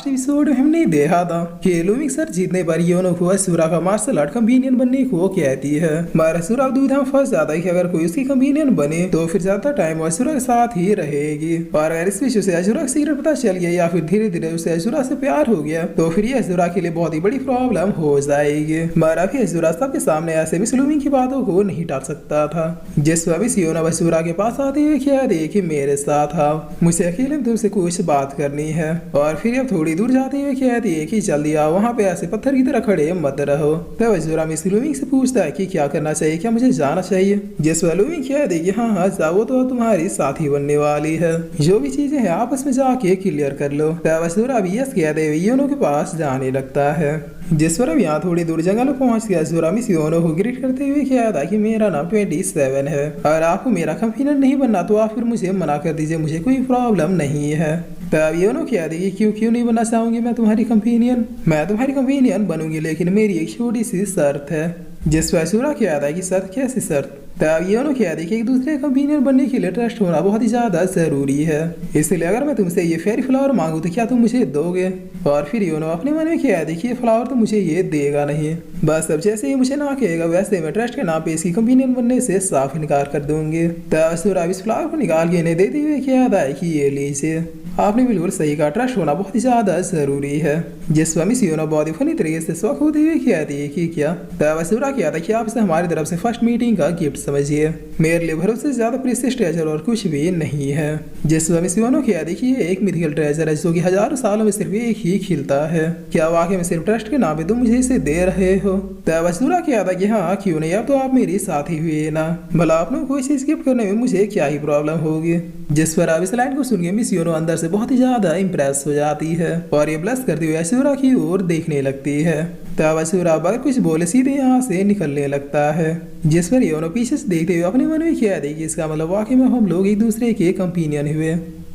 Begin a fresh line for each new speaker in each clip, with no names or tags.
Last episode में हमने देखा था कि लूमिंग सर जीतने पर योनो को असुरा का मार्शल आर्ट कंपेनियन बनने को कहती है, मगर असुरा दुविधा में फंस जाता है कि अगर कोई उसकी कंपेनियन बने तो फिर ज्यादा टाइम वो असुरा के साथ ही रहेगी। और अगर इस विषय से असुरा का सीक्रेट पता चल गया या फिर धीरे धीरे उसे असुरा से प्यार हो गया तो फिर ये असुरा के लिए बहुत ही बड़ी प्रॉब्लम हो जाएगी। मगर अभी असुरा सबके सामने ऐसे मिस लूमिंग की बातों को नहीं टाल सकता था, जिस पर योनो असुरा के पास आते हुए कह दे कि मेरे साथ आओ, मुझे अकेले में तुमसे कुछ बात करनी है। और फिर अब थोड़ी दूर जाते हुए कहती है कि जल्दी आओ, वहाँ पे ऐसे पत्थर की तरह खड़े मत रहो। तब असुरा मिस लूमिंग से पूछता है कि क्या करना चाहिए, क्या मुझे जाना चाहिए। जिस पर लूमिंग कह दे कि हाँ जाओ, तो तुम्हारी साथी बनने वाली है, जो भी चीजें हैं आपस में जाके क्लियर कर लो। तब असुरा भी यस कह दे योनो के पास जाने लगता है। जिस पर अब यहाँ थोड़ी दूर जंगल में पहुंच गया असुरा मिस योनो को ग्रीट करते हुए कहा था कि मेरा नाम 27 है, अगर आपको मेरा कंपेनियन नहीं बनना तो आप फिर मुझे मना कर दीजिए, मुझे कोई प्रॉब्लम नहीं है। तब योनो कह देगी क्यों नहीं बनना चाहूंगी मैं तुम्हारी कंपेनियन बनूंगी, लेकिन मेरी एक छोटी सी शर्त है। जिस पर असुरा कहता है कि शर्त, कैसी शर्त। तब योनो कह दी कि एक दूसरे कंपेनियन बनने के लिए ट्रस्ट होना बहुत ही ज्यादा जरूरी है, इसलिए अगर मैं तुमसे ये फेरी फ्लावर मांगू तो क्या तुम मुझे दोगे। और फिर योनो अपने मन में कह दी कि ये फ्लावर तो मुझे ये देगा नहीं, बस अब जैसे ही मुझे ना कहेगा वैसे मैं ट्रस्ट के नाम पे इसकी कंपेनियन बनने से साफ इनकार कर दूंगी। तब असुरा इस फ्लावर को निकाल के इन्हें देते हुए कहता है कि ये लीजिए, आपने बिल्कुल सही कहा, ट्रस्ट होना बहुत ही ज्यादा जरूरी है। जिस पर मिस योनो बहुत ही फनी तरीके से शौक होते हुए कहती है कि क्या। तब असुरा कहता है कि आप इसे हमारी तरफ से फर्स्ट मीटिंग का गिफ्ट समझिए, मेरे लिए भरोसे से ज्यादा प्रीशियस ट्रेजर और कुछ भी नहीं है। जिस पर मिस योनो कहती है कि ये एक मिथिकल ट्रेजर है जो कि हजारों सालों में सिर्फ एक ही खिलता है, क्या वाकई में सिर्फ ट्रस्ट के नाम पे तुम मुझे इसे दे रहे हो। तब असुरा कहता है कि हाँ क्यों नहीं, अब तो आप मेरी साथी हुए ना, भला आप लोगों को इसे स्किप करने में मुझे क्या ही प्रॉब्लम होगी। जिस पर अब इस लाइन को सुन के मिस योनो अंदर से बहुत ही ज्यादा इम्प्रेस हो जाती है और ये ब्लश करते हुए असुरा की ओर देखने लगती है। तब असुरा अगर कुछ बोले सीधे यहाँ से निकलने लगता है। जिस पर योनो पीछे से देखते हुए अपने मन में कह दे कि इसका मतलब वाकई में हम लोग एक दूसरे के कंपेनियन हुए।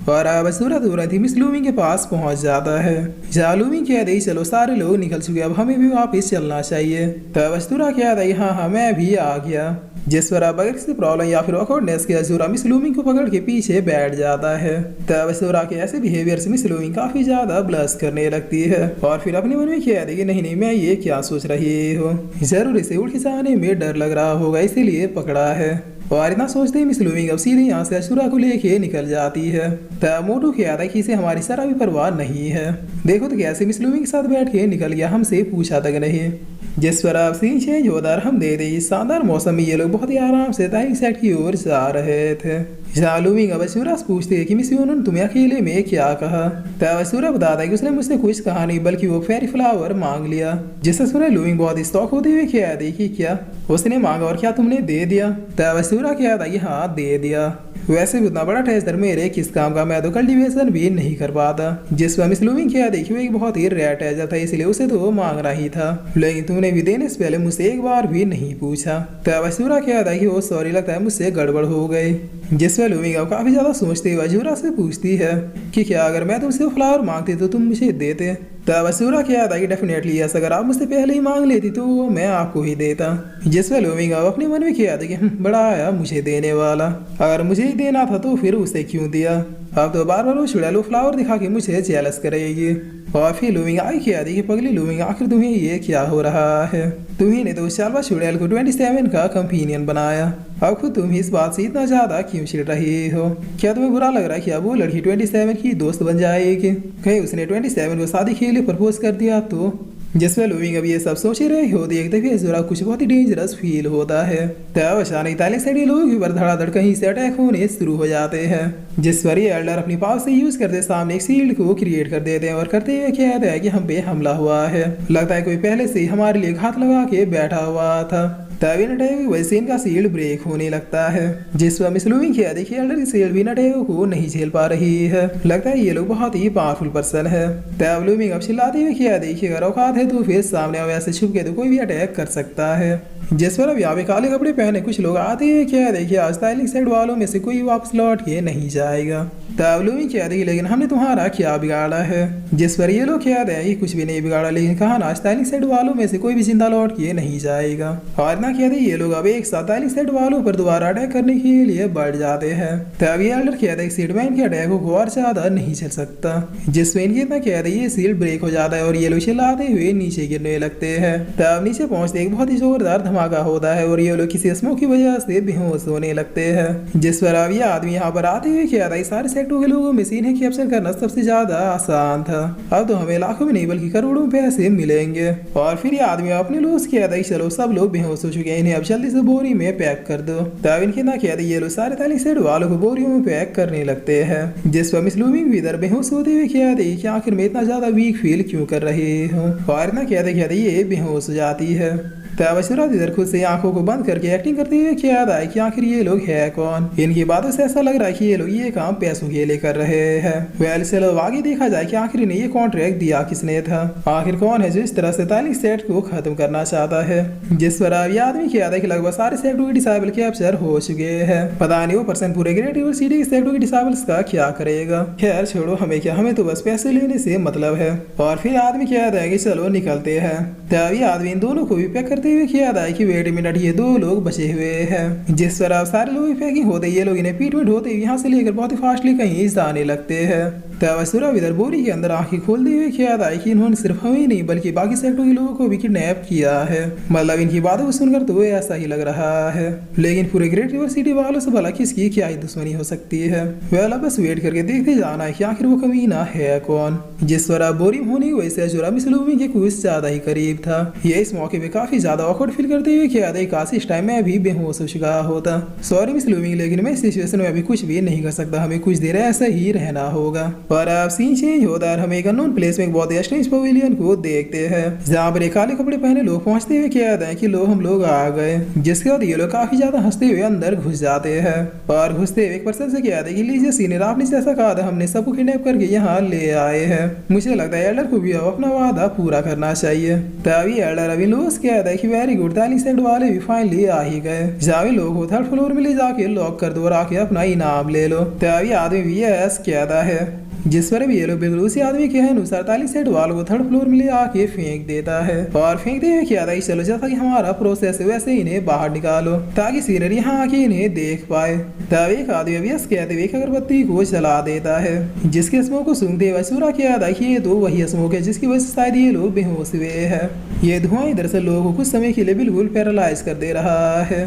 और अब असुरा तुरंत ही मिस लूमिंग के पास पहुंच जाता है, जहाँ लूमिंग कह दे चलो सारे लोग निकल चुके, अब हमें भी वापस चलना चाहिए। तब असुरा कह दे हाँ मैं भी आ गया। जिस पर अब अगर किसी प्रॉब्लम या फिर ऑकवर्डनेस के असुरा मिस लूमिंग को पकड़ के पीछे बैठ जाता है। तब असुरा के ऐसे बिहेवियर से मिस लूमिंग काफी ज्यादा ब्लश करने लगती है और फिर अपने मन में कह देगी नहीं मैं ये क्या सोच रही हूँ, जरूर इसे उठ खिंचाने में डर लग रहा होगा इसीलिए पकड़ा है। और इतना सोचते ही मिस लूमिंग अब सीधे यहाँ से असुरा को लेके निकल जाती है। तब मोटू कहता है कि इसे हमारी जरा भी परवाह नहीं है, देखो तो कैसे मिस लूमिंग के साथ बैठ के निकल गया, हमसे पूछा तक नहीं। जिस पर अब सीन चेंज होता हम दे रही शानदार मौसम में ये लोग बहुत ही आराम से टाइम सेट की ओर जा रहे थे। जहाँ लूमिंग अब असुरा से पूछती है कि मिस योनो तुम्हें अकेले में क्या कहा। तब असुरा बताता है कि उसने मुझसे कुछ कहा नहीं बल्कि वो फेरी फ्लावर मांग लिया। जिससे सुना लूमिंग बहुत ही शौक होते हुए कह दी कि क्या उसने मांगा और क्या तुमने दे दिया। तब असुरा कहता है कि हाँ दे दिया, वैसे भी उतना बड़ा ट्रेजर मेरे किस काम का, मैं तो कल्टीवेशन भी नहीं कर पाता। जिस पर मिस लूमिंग कह दी कि वो एक बहुत ही रेयर ट्रेजर था इसलिए उसे तो मांगना ही था, लेकिन तुमने भी देने से पहले मुझसे एक बार भी नहीं पूछा। तब असुरा कहता है कि वो सॉरी लगता है मुझसे गड़बड़ हो गई। जिस पर लूमिंग अब काफी ज्यादा सोचते हुए असुरा से पूछती है कि क्या अगर मैं तुमसे फ्लावर मांगती तो तुम मुझे देते। तब असुरा कहता है कि डेफिनेटली यस, अगर आप मुझसे पहले ही मांग लेती तो मैं आपको ही देता। जिस पर लूमिंग अब अपने मन में कहता है कि बड़ा आया मुझे देने वाला, अगर मुझे ही देना था तो फिर उसे क्यों दिया, अब तो बार बार वो चुड़ैलो फ्लावर दिखा के मुझे जेलस करेगी। और फिर लूमिंग आई कह दी कि पगली लूमिंग आखिर तुम्हें ये क्या हो रहा है, तुम्ही ने तो उस साल बाद चुड़ैल को 27 का कंपेनियन बनाया, अब खुद तुम इस बात से इतना ज्यादा क्यों चिढ़ रही हो, क्या तुम्हें बुरा लग रहा है कि अब वो लड़की 27 की दोस्त बन जाएगी, कहीं उसने 27 को शादी के लिए प्रपोज कर दिया तो। जिसमें लूमिंग अब ये सब सोच ही रही होती है तभी असुरा कुछ बहुत ही डेंजरस फील होता है। तब अचानक ताली से लोग ऊपर धड़ाधड़ कहीं से अटैक होने शुरू हो जाते हैं। जिस पर ये एल्डर अपनी पावर से यूज करते सामने एक शील्ड को क्रिएट कर देते हैं और करते हुए कहते हैं कि हम पे हमला हुआ है, लगता है कोई पहले से हमारे लिए घात लगा के बैठा हुआ था। तब इन अटैक वैसे इनका शील्ड ब्रेक होने लगता है। जिस पर मिस लूमिंग कह देखिए एल्डर की शील्ड भी इन अटैक को नहीं झेल पा रही है, लगता है ये लोग बहुत ही पावरफुल पर्सन है। तब लूमिंग अब चिल्लाते हुए कह देखिए अगर औकात है तो फिर सामने अब ऐसे छुप के तो कोई भी अटैक कर सकता है। जिस पर अब यहाँ पे काले कपड़े पहने कुछ लोग आते हैं, क्या देखिए आज स्टाइलिंग सेट वालों में से कोई वापस लौट के नहीं जाएगा। तब लूमी कहती है लेकिन हमने तुम्हारा क्या बिगाड़ा है। जिस पर ये लोग कहते हैं कि कुछ भी नहीं बिगाड़ा, लेकिन कहा ना स्टाइलिंग सेट वालों में से कोई भी जिंदा लौट के नहीं जाएगा। और ना कहते ये लोग अब एक स्टाइलिंग सेट वालों पर दोबारा अटैक करने के लिए बढ़ जाते हैं। तब ये एल्डर कहते हैं सीडमैन के अटैक को और ज्यादा नहीं चल सकता। जिसमें इनके इतना कहते ये सील ब्रेक हो जाता है और ये लोग चिल्लाते हुए नीचे गिरने लगते हैं। तब नीचे पहुंचते एक बहुत ही जोरदार धमाका होता है और ये लोग किसी स्मोक की वजह से बेहोश होने लगते हैं। जिस पर अब ये आदमी यहाँ पर आते हुए कहता है सारे सेक्टरों के लोगों में इन्हें कैप्चर करना सबसे ज्यादा आसान था। अब तो हमें लाखों में नहीं बल्कि करोड़ों पैसे मिलेंगे। और फिर ये आदमी अपने लोग से कहता है चलो सब लोग बेहोश हो चुके हैं, इन्हें अब जल्दी से बोरी में पैक कर दो। तब इनके ना कहते ये लोग सारे ताली सेट वालों को बोरियों में पैक करने लगते हैं। जिस पर मिस लूमी भी इधर बेहोश होते हुए कहते कि आखिर में इतना ज्यादा वीक फील क्यों कर रहे हो। और इतना कहते ये बेहोश हो जाती है। तब सूरज इधर खुद से आंखों को बंद करके एक्टिंग करते हुए याद आए कि आखिर ये लोग है कौन। इनकी बातों से ऐसा लग रहा है कि ये लोग ये काम पैसों के लिए कर रहे हैं। वेल चलो आगे देखा जाए कि आखिर इन्हें ये कॉन्ट्रैक्ट दिया किसने था। आखिर कौन है जो इस तरह से तालिक सेट को खत्म करना चाहता है। जिस पर अब ये आदमी याद है कि लगभग सारे सेक्टरों के डिसेबल कैप्चर हो चुके हैं। पता नहीं वो पर्सन पूरे ग्रेट रिवर सिटी के सेक्टरों के डिसेबल्स का क्या करेगा। खैर छोड़ो, हमें क्या, हमें तो बस पैसे लेने से मतलब है। और फिर आदमी याद है कि चलो निकलते हैं। तब ये आदमी इन दोनों को भी पैक करते हुए याद आया कि वेट मिनट ये दो लोग बचे हुए हैं। जिस पर अब सारे लोग पैकिंग होते ये लोग इन्हें पीट ढोते यहाँ से लेकर बहुत ही फास्टली कहीं जाने लगते हैं। तब सूरज इधर बोरी के अंदर आंखें खोलते हुए याद आई कि इन्होंने सिर्फ हमें नहीं बल्कि बाकी सेक्टरों के लोगों को भी किडनैप किया है। मतलब इनकी बातों को सुनकर तो ऐसा ही लग रहा है। लेकिन पूरे ग्रेट रिवर सिटी वालों से भला किसकी क्या ही दुश्मनी हो सकती है। वेल अब बस वेट करके देखते जाना है कि आखिर वो कमीना है कौन। जिस पर अब बोरी होने की वजह से जुरा मिस लूमी के कुछ ज्यादा ही करीब था। ये इस मौके पे काफी ज्यादा ऑकवर्ड फील करते हुए याद है काश इस टाइम में अभी बेहोश हो चुका होता। सॉरी मिस लूमी, लेकिन मैं इस सिचुएशन में अभी कुछ भी नहीं कर सकता। हमें कुछ देर ऐसा ही रहना होगा। और अब सीन चेंज होता है, हम एक अननोन प्लेस में एक बहुत स्ट्रेंज पवेलियन को देखते हैं जहाँ पर एक काले कपड़े पहने लोग पहुंचते हुए कहते हैं कि हम लोग आ गए। जिसके बाद ये लोग काफी ज्यादा हंसते हुए अंदर घुस जाते हैं। और घुसते हुए एक पर्सन से कहते हैं कि लीजिए सीनियर, आपने जैसा कहा था हमने सबको किडनैप करके यहाँ ले आए हैं। मुझे लगता है एल्डर को भी अब अपना वादा पूरा करना चाहिए। तभी एल्डर अभी लोग कहता है कि वेरी गुड, ताली सेट वाले भी फाइनली आ ही गए। जावे लोग को थर्ड फ्लोर में ले जाके लॉक कर दो और आके अपना इनाम ले लो। तभी आदमी भी यस कहता है। जिस पर भी ये लोग बिल्कुल उसी आदमी के अनुसार ताली सेट वालों को थर्ड फ्लोर में ले आके फेंक देता है। और फेंकते हुए कहता है चलो जैसा कि हमारा प्रोसेस है वैसे इन्हें बाहर निकालो ताकि सीनियर यहाँ आके इन्हें देख पाए। तब एक आदमी अभी कहते हुए एक अगरबत्ती को जला देता है। जिसके स्मोक को सूंघते हुए सूरा कहता है कि ये तो वही स्मोक है जिसकी वजह से शायद ये लोग बेहोश हुए हैं। ये धुआं इधर से लोगों को कुछ समय के लिए बिल्कुल पैरालाइज कर दे रहा है।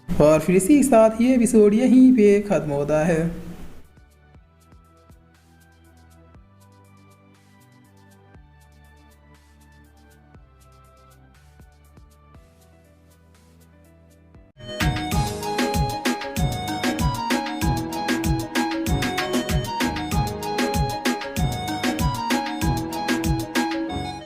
और फिर इसी के साथ ये एपिसोड यहीं पे खत्म होता है।